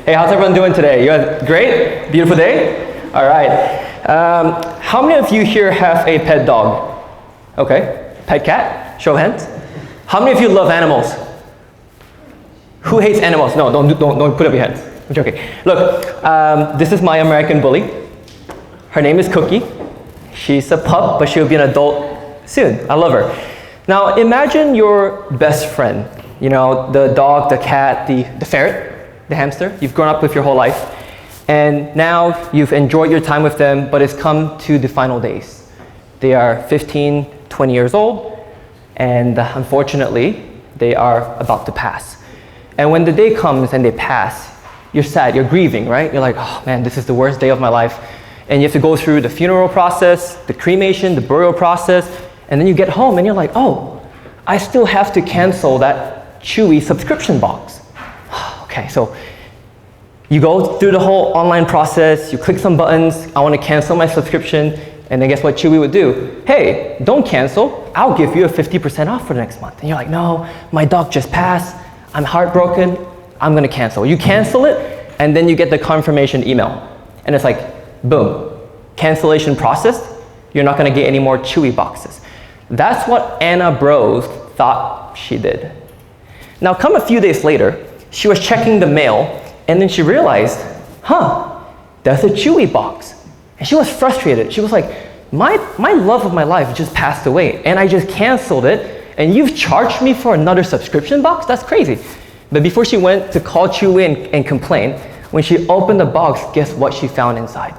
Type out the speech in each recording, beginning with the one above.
Hey, how's everyone doing today? You guys great? Beautiful day? All right. How many of you here have a pet dog? Okay. Pet cat? Show of hands. How many of you love animals? Who hates animals? No, don't put up your hands. I'm joking. Look, this is my American bully. Her name is Cookie. She's a pup, but she'll be an adult soon. I love her. Now, imagine your best friend. You know, the dog, the cat, the ferret, the hamster. You've grown up with your whole life. And now you've enjoyed your time with them, but it's come to the final days. They are 15, 20 years old, and unfortunately, they are about to pass. And when the day comes and they pass, you're sad, you're grieving, right? You're like, oh man, this is the worst day of my life. And you have to go through the funeral process, the cremation, the burial process, and then you get home and you're like, oh, I still have to cancel that Chewy subscription box. Okay, so you go through the whole online process, you click some buttons, I want to cancel my subscription, and then guess what Chewy would do? Hey, don't cancel, I'll give you a 50% off for the next month. And you're like, no, my dog just passed, I'm heartbroken, I'm going to cancel. You cancel it, and then you get the confirmation email. And it's like, boom, cancellation processed, you're not going to get any more Chewy boxes. That's what Anna Bros thought she did. Now come a few days later, she was checking the mail, and then she realized, there's a Chewy box. And she was frustrated. She was like, my love of my life just passed away, and I just canceled it, and you've charged me for another subscription box? That's crazy. But before she went to call Chewy and complain, when she opened the box, guess what she found inside?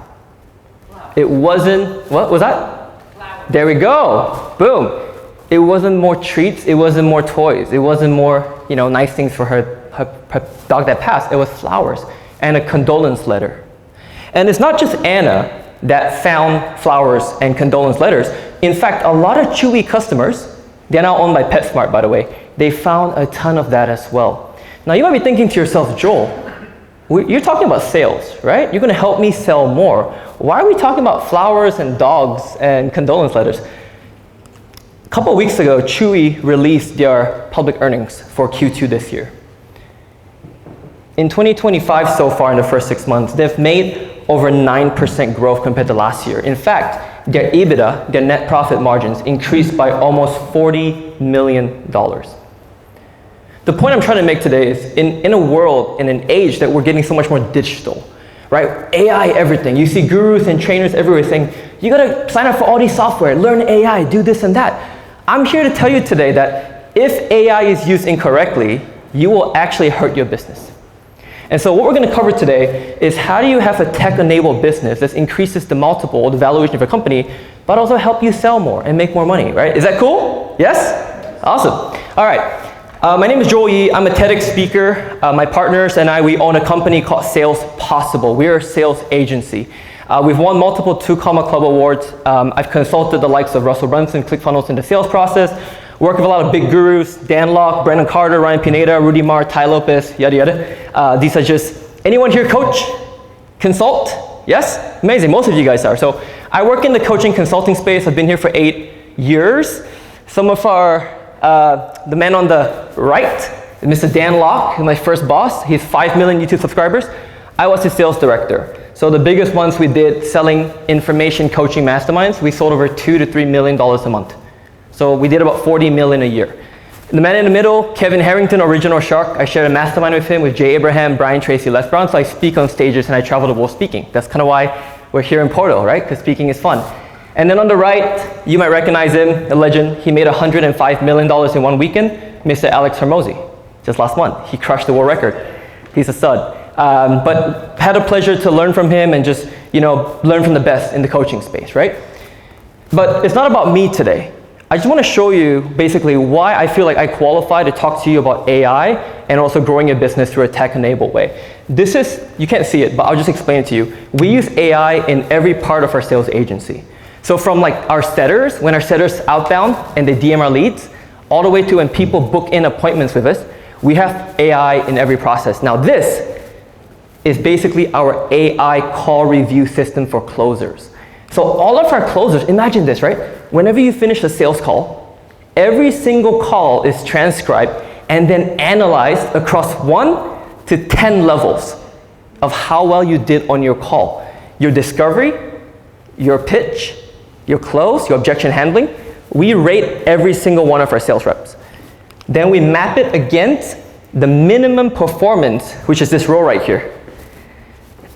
It wasn't, what was that? Flowers. There we go, boom. It wasn't more treats, it wasn't more toys, it wasn't more, nice things for her dog that passed. It was flowers and a condolence letter. And it's not just Anna that found flowers and condolence letters. In fact, a lot of Chewy customers, they're now owned by PetSmart, by the way, they found a ton of that as well. Now you might be thinking to yourself, Joel, you're talking about sales, right? You're going to help me sell more. Why are we talking about flowers and dogs and condolence letters? A couple of weeks ago, Chewy released their public earnings for Q2 this year. In 2025 so far, in the first 6 months, they've made over 9% growth compared to last year. In fact, their EBITDA, their net profit margins, increased by almost $40 million. The point I'm trying to make today is in a world, in an age that we're getting so much more digital, right? AI everything. You see gurus and trainers everywhere saying, you gotta sign up for all these software, learn AI, do this and that. I'm here to tell you today that if AI is used incorrectly, you will actually hurt your business. And so what we're going to cover today is how do you have a tech-enabled business that increases the multiple, the valuation of your company, but also help you sell more and make more money, right? Is that cool? Yes? Awesome. All right. My name is Joel Yee. I'm a TEDx speaker. My partners and I, we own a company called Sales Possible. We're a sales agency. We've won multiple 2 Comma Club awards. I've consulted the likes of Russell Brunson, ClickFunnels in the sales process. Work with a lot of big gurus, Dan Lok, Brandon Carter, Ryan Pineda, Rudy Mar, Ty Lopez, yada yada. These are just, anyone here coach? Consult? Yes? Amazing, most of you guys are. So I work in the coaching consulting space. I've been here for 8 years. Some of our, the man on the right, Mr. Dan Lok, my first boss. He's 5 million YouTube subscribers. I was his sales director. So the biggest ones we did selling information coaching masterminds, we sold over $2 to $3 million a month. So we did about 40 million a year. The man in the middle, Kevin Harrington, Original Shark, I shared a mastermind with him, with Jay Abraham, Brian Tracy, Les Brown, so I speak on stages and I travel the world speaking. That's kind of why we're here in Porto, right? Because speaking is fun. And then on the right, you might recognize him, a legend. He made $105 million in one weekend, Mr. Alex Hormozi, just last month. He crushed the world record. He's a stud. But had a pleasure to learn from him and just, learn from the best in the coaching space, right? But it's not about me today. I just want to show you basically why I feel like I qualify to talk to you about AI and also growing your business through a tech-enabled way. This is, you can't see it, but I'll just explain it to you. We use AI in every part of our sales agency. So from like our setters, when our setters outbound and they DM our leads, all the way to when people book in appointments with us, we have AI in every process. Now this is basically our AI call review system for closers. So all of our closers, imagine this, right? Whenever you finish a sales call, every single call is transcribed and then analyzed across 1 to 10 levels. of how well you did on your call. Your discovery, your pitch, your close, your objection handling. We rate every single one of our sales reps. Then we map it against the minimum performance, which is this row right here.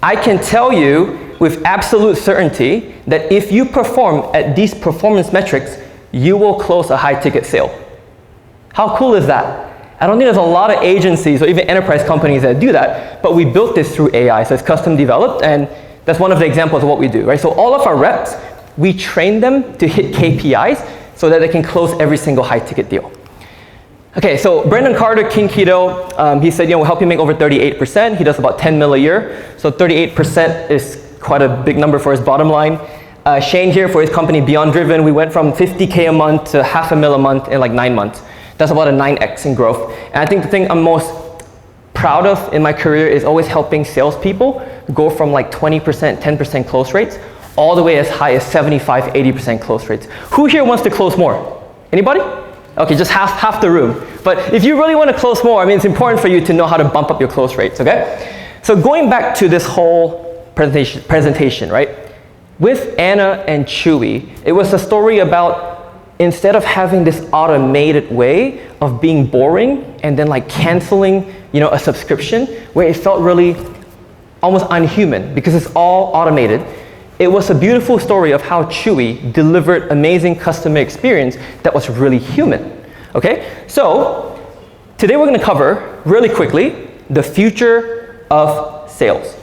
I can tell you with absolute certainty that if you perform at these performance metrics, you will close a high-ticket sale. How cool is that? I don't think there's a lot of agencies or even enterprise companies that do that, but we built this through AI, so it's custom developed, and that's one of the examples of what we do, right? So all of our reps, we train them to hit KPIs so that they can close every single high-ticket deal. Okay, so Brendan Carter, King Keto, he said, we'll help you make over 38%. He does about 10 mil a year, so 38% is quite a big number for his bottom line. Shane here for his company Beyond Driven, we went from 50K a month to $500,000 a month in like 9 months. That's about a 9x in growth. And I think the thing I'm most proud of in my career is always helping salespeople go from like 20%, 10% close rates, all the way as high as 75, 80% close rates. Who here wants to close more? Anybody? Okay, just half the room. But if you really want to close more, I mean, it's important for you to know how to bump up your close rates, okay? So going back to this whole presentation, right? With Anna and Chewy, it was a story about instead of having this automated way of being boring and then like canceling, a subscription where it felt really almost unhuman because it's all automated. It was a beautiful story of how Chewy delivered amazing customer experience that was really human. Okay, so today we're going to cover really quickly the future of sales.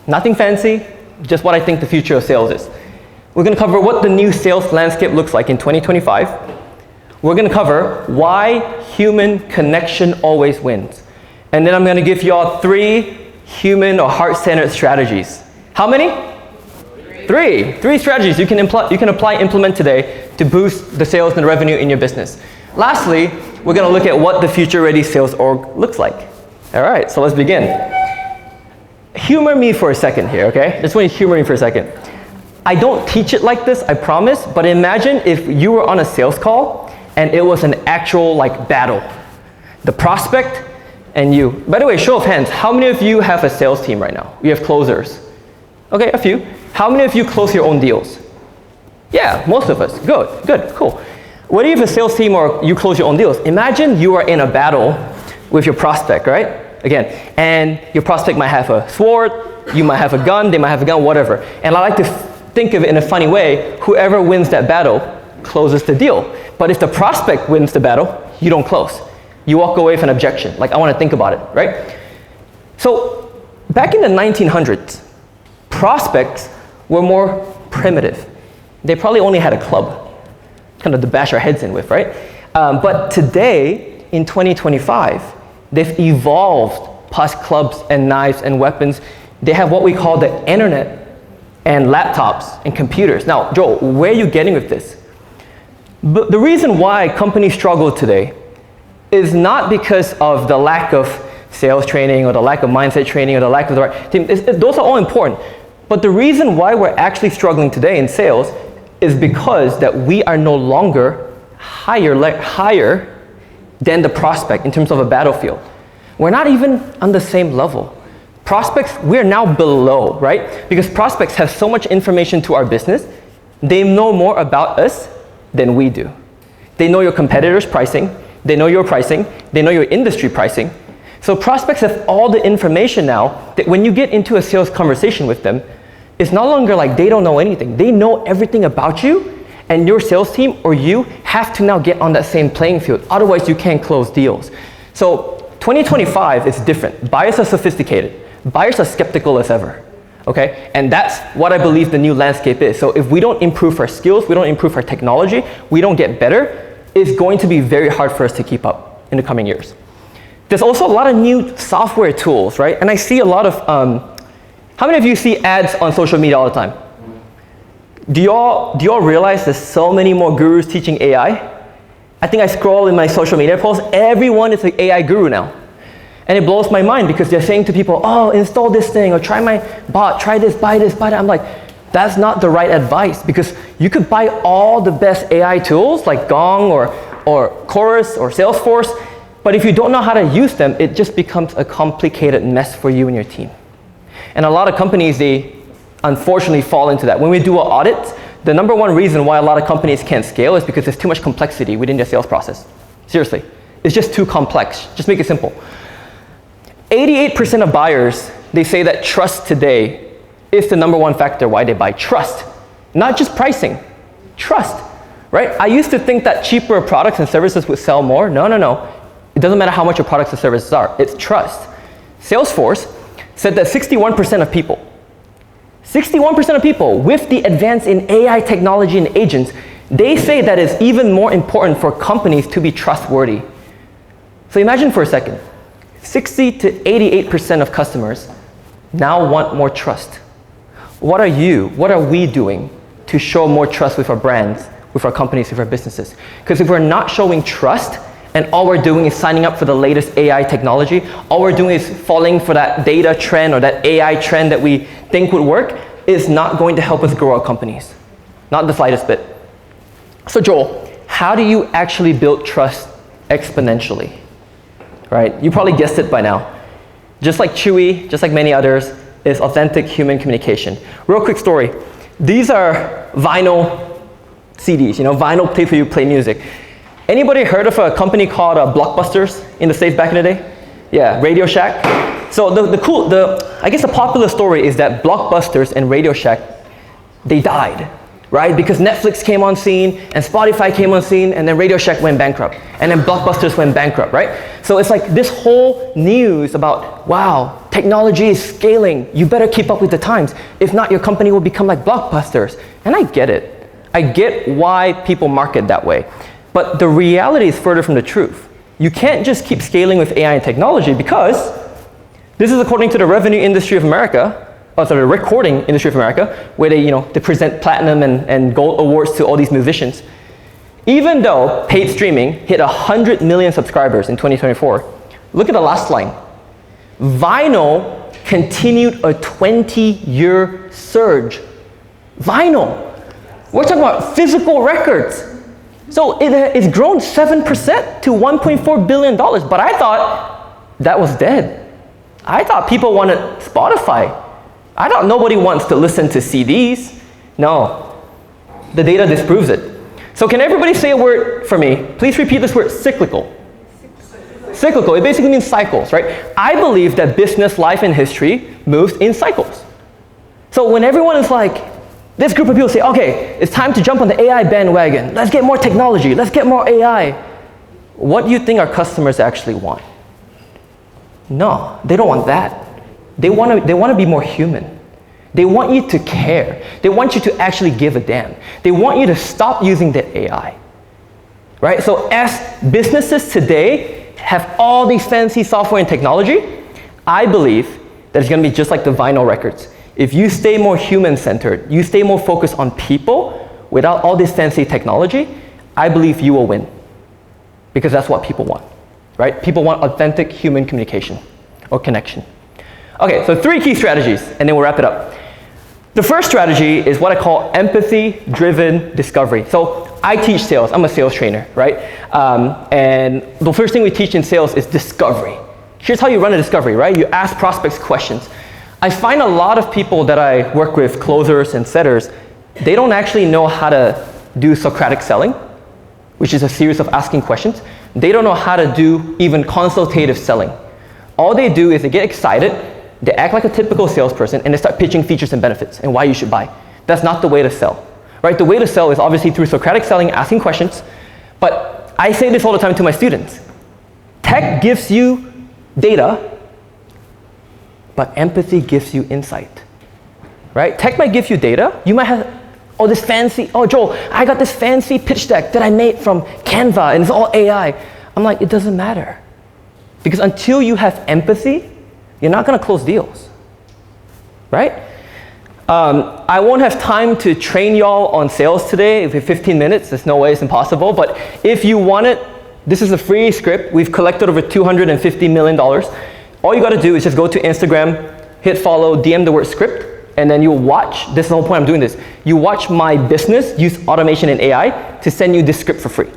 Nothing fancy, just what I think the future of sales is. We're going to cover what the new sales landscape looks like in 2025. We're going to cover why human connection always wins. And then I'm going to give you all 3 human or heart-centered strategies. How many? 3 strategies you can apply, implement today to boost the sales and the revenue in your business. Lastly, we're going to look at what the future-ready sales org looks like. All right, so let's begin. Humor me for a second here, okay? Just want to humor me for a second. I don't teach it like this, I promise, but imagine if you were on a sales call and it was an actual like battle. The prospect and you. By the way, show of hands, how many of you have a sales team right now? You have closers. Okay, a few. How many of you close your own deals? Yeah, most of us. Good, cool. What if you have a sales team or you close your own deals? Imagine you are in a battle with your prospect, right? Again, and your prospect might have a sword, you might have a gun, they might have a gun, whatever. And I like to think of it in a funny way, whoever wins that battle closes the deal. But if the prospect wins the battle, you don't close. You walk away with an objection, like I want to think about it, right? So back in the 1900s, prospects were more primitive. They probably only had a club, kind of to bash our heads in with, right? But today, in 2025, they've evolved past clubs and knives and weapons. They have what we call the internet and laptops and computers. Now, Joel, where are you getting with this? But the reason why companies struggle today is not because of the lack of sales training or the lack of mindset training or the lack of the right team. Those are all important. But the reason why we're actually struggling today in sales is because that we are no longer higher than the prospect in terms of a battlefield. We're not even on the same level. Prospects, we're now below, right? Because prospects have so much information to our business, they know more about us than we do. They know your competitors' pricing, they know your pricing, they know your industry pricing. So prospects have all the information now that when you get into a sales conversation with them, it's no longer like they don't know anything. They know everything about you, and your sales team or you have to now get on that same playing field. Otherwise, you can't close deals. So 2025 is different. Buyers are sophisticated. Buyers are skeptical as ever, okay? And that's what I believe the new landscape is. So if we don't improve our skills, we don't improve our technology, we don't get better, it's going to be very hard for us to keep up in the coming years. There's also a lot of new software tools, right? And I see a lot of, how many of you see ads on social media all the time? Do y'all realize there's so many more gurus teaching AI? I think I scroll in my social media posts, everyone is an AI guru now. And it blows my mind because they're saying to people, oh, install this thing or try my bot, try this, buy this, buy that. I'm like, that's not the right advice because you could buy all the best AI tools like Gong or Chorus or Salesforce, but if you don't know how to use them, it just becomes a complicated mess for you and your team. And a lot of companies, they unfortunately fall into that. When we do an audit, the number one reason why a lot of companies can't scale is because there's too much complexity within their sales process. Seriously, it's just too complex. Just make it simple. 88% of buyers, they say that trust today is the number one factor why they buy. Trust, not just pricing, trust, right? I used to think that cheaper products and services would sell more. No. It doesn't matter how much your products or services are, it's trust. Salesforce said that 61% of people with the advance in AI technology and agents, they say that it's even more important for companies to be trustworthy. So imagine for a second, 60 to 88% of customers now want more trust. What are we doing to show more trust with our brands, with our companies, with our businesses? Because if we're not showing trust, and all we're doing is signing up for the latest AI technology, all we're doing is falling for that data trend or that AI trend that we think would work, is not going to help us grow our companies. Not the slightest bit. So Joel, how do you actually build trust exponentially? Right? You probably guessed it by now. Just like Chewy, just like many others, is authentic human communication. Real quick story. These are vinyl CDs, vinyl tape where you play music. Anybody heard of a company called Blockbusters in the States back in the day? Yeah, Radio Shack. So I guess the popular story is that Blockbusters and Radio Shack, they died, right? Because Netflix came on scene and Spotify came on scene and then Radio Shack went bankrupt and then Blockbusters went bankrupt, right? So it's like this whole news about, wow, technology is scaling. You better keep up with the times. If not, your company will become like Blockbusters. And I get it. I get why people market that way. But the reality is further from the truth. You can't just keep scaling with AI and technology because this is according to the Revenue Industry of America, the Recording Industry of America, where they present platinum and gold awards to all these musicians. Even though paid streaming hit 100 million subscribers in 2024, look at the last line. Vinyl continued a 20-year surge. Vinyl. We're talking about physical records. So it's grown 7% to $1.4 billion, but I thought that was dead. I thought people wanted Spotify. I thought nobody wants to listen to CDs. No, the data disproves it. So can everybody say a word for me? Please repeat this word, cyclical. Cyclical, it basically means cycles, right? I believe that business, life, and history moves in cycles. So when everyone is like, this group of people say, okay, it's time to jump on the AI bandwagon. Let's get more technology. Let's get more AI. What do you think our customers actually want? No, they don't want that. They want to be more human. They want you to care. They want you to actually give a damn. They want you to stop using the AI. Right? So as businesses today have all these fancy software and technology, I believe that it's going to be just like the vinyl records. If you stay more human-centered, you stay more focused on people without all this fancy technology, I believe you will win. Because that's what people want, right? People want authentic human communication or connection. Okay, so 3 key strategies, and then we'll wrap it up. The first strategy is what I call empathy-driven discovery. So I teach sales. I'm a sales trainer, right? And the first thing we teach in sales is discovery. Here's how you run a discovery, right? You ask prospects questions. I find a lot of people that I work with, closers and setters, they don't actually know how to do Socratic selling, which is a series of asking questions. They don't know how to do even consultative selling. All they do is they get excited, they act like a typical salesperson, and they start pitching features and benefits and why you should buy. That's not the way to sell, right? The way to sell is obviously through Socratic selling, asking questions. But I say this all the time to my students. Tech gives you data, but empathy gives you insight, right? Tech might give you data. You might have, this fancy, Joel, I got this fancy pitch deck that I made from Canva and it's all AI. I'm like, it doesn't matter. Because until you have empathy, you're not gonna close deals, right? I won't have time to train y'all on sales today. If 15 minutes, there's no way, it's impossible. But if you want it, this is a free script. We've collected over $250 million. All you gotta do is just go to Instagram, hit follow, DM the word script, and then you'll watch, this is the whole point I'm doing this, you watch my business use automation and AI to send you this script for free.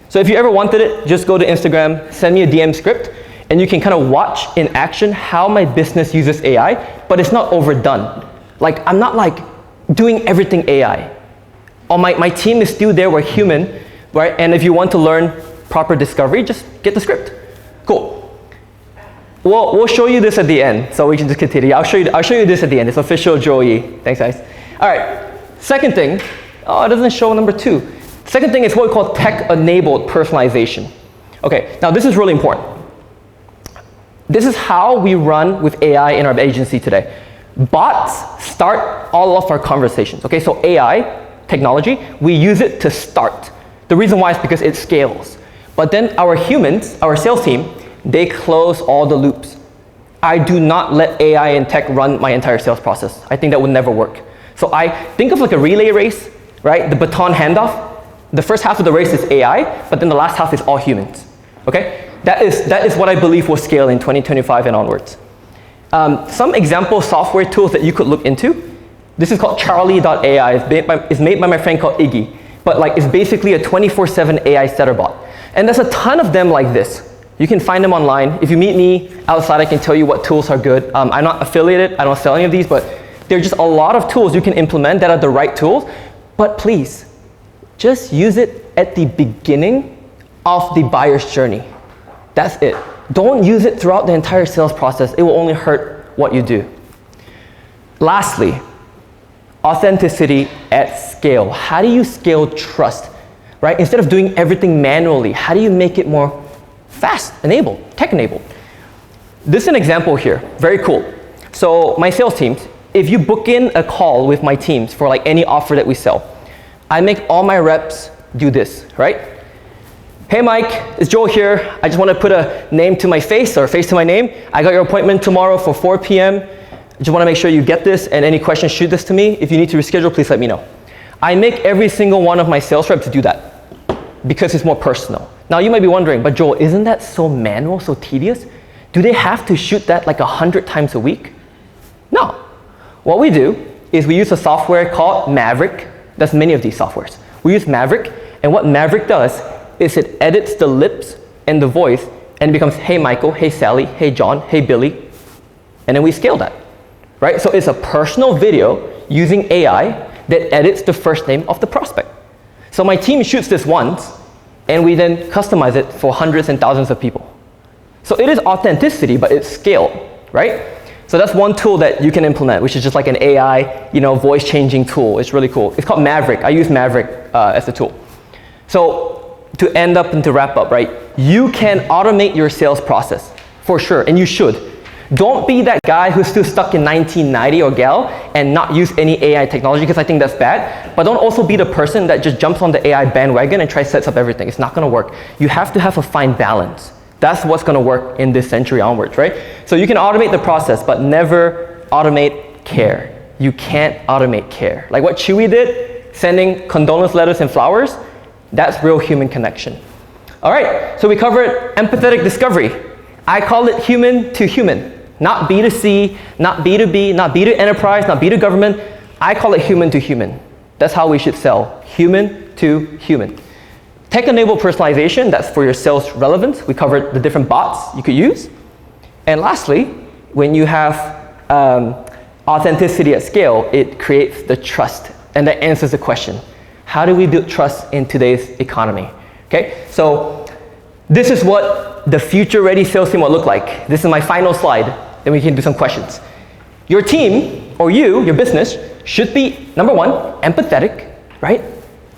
So if you ever wanted it, just go to Instagram, send me a DM script, and you can kind of watch in action how my business uses AI, but it's not overdone. Like, I'm not like doing everything AI. My team is still there, we're human, right? And if you want to learn proper discovery, just get the script. Cool. We'll show you this at the end, so we can just continue. I'll show you this at the end. It's official Joel Yee. Thanks, guys. All right, second thing. Oh, it doesn't show number 2. Second thing is what we call tech-enabled personalization. Okay, now this is really important. This is how we run with AI in our agency today. Bots start all of our conversations. Okay, so AI, technology, we use it to start. The reason why is because it scales. But then our humans, our sales team, they close all the loops. I do not let AI and tech run my entire sales process. I think that would never work. So I think of like a relay race, right? The baton handoff. The first half of the race is AI, but then the last half is all humans. Okay? That is what I believe will scale in 2025 and onwards. Some example software tools that you could look into. This is called Charlie.ai. It's made by my friend called Iggy. But like, it's basically a 24/7 AI setter bot. And there's a ton of them like this. You can find them online. If you meet me outside, I can tell you what tools are good. I'm not affiliated, I don't sell any of these, but there are just a lot of tools you can implement that are the right tools. But please, just use it at the beginning of the buyer's journey. That's it. Don't use it throughout the entire sales process. It will only hurt what you do. Lastly, authenticity at scale. How do you scale trust, right? Instead of doing everything manually, how do you make it more fast-enabled, tech-enabled? This is an example here, very cool. So my sales teams, if you book in a call with my teams for like any offer that we sell, I make all my reps do this, right? Hey Mike, it's Joel here. I just want to put a name to my face or face to my name. I got your appointment tomorrow for 4 p.m. I just want to make sure you get this, and any questions, shoot this to me. If you need to reschedule, please let me know. I make every single one of my sales reps do that because it's more personal. Now you might be wondering, but Joel, isn't that so manual, so tedious? Do they have to shoot that like 100 times a week? No. What we do is we use a software called Maverick. There's many of these softwares. We use Maverick, and what Maverick does is it edits the lips and the voice, and it becomes, hey Michael, hey Sally, hey John, hey Billy, and then we scale that, right? So it's a personal video using AI that edits the first name of the prospect. So my team shoots this once, and we then customize it for hundreds and thousands of people. So it is authenticity, but it's scaled, right? So that's one tool that you can implement, which is just like an AI, voice changing tool. It's really cool. It's called Maverick. I use Maverick as the tool. So to end up and to wrap up, right? You can automate your sales process for sure, and you should. Don't be that guy who's still stuck in 1990 or gal and not use any AI technology, because I think that's bad. But don't also be the person that just jumps on the AI bandwagon and tries to set up everything. It's not gonna work. You have to have a fine balance. That's what's gonna work in this century onwards, right? So you can automate the process, but never automate care. You can't automate care. Like what Chewy did, sending condolence letters and flowers, that's real human connection. All right, so we covered empathetic discovery. I call it human to human. Not B2C, not B2B, not B2 enterprise, not B2 government. I call it human to human. That's how we should sell, human to human. Tech-enabled personalization, that's for your sales relevance. We covered the different bots you could use. And lastly, when you have authenticity at scale, it creates the trust, and that answers the question. How do we build trust in today's economy? Okay, so this is what the future-ready sales team will look like. This is my final slide, then we can do some questions. Your team, or you, your business, should be, number one, empathetic, right?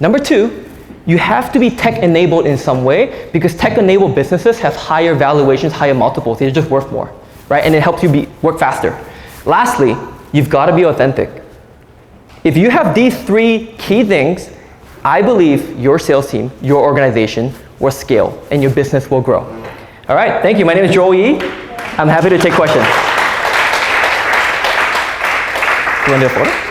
Number two, you have to be tech-enabled in some way, because tech-enabled businesses have higher valuations, higher multiples. They're just worth more, right? And it helps you work faster. Lastly, you've got to be authentic. If you have these 3 key things, I believe your sales team, your organization will scale and your business will grow. All right, thank you. My name is Joel Yee. I'm happy to take questions. You want to do a photo?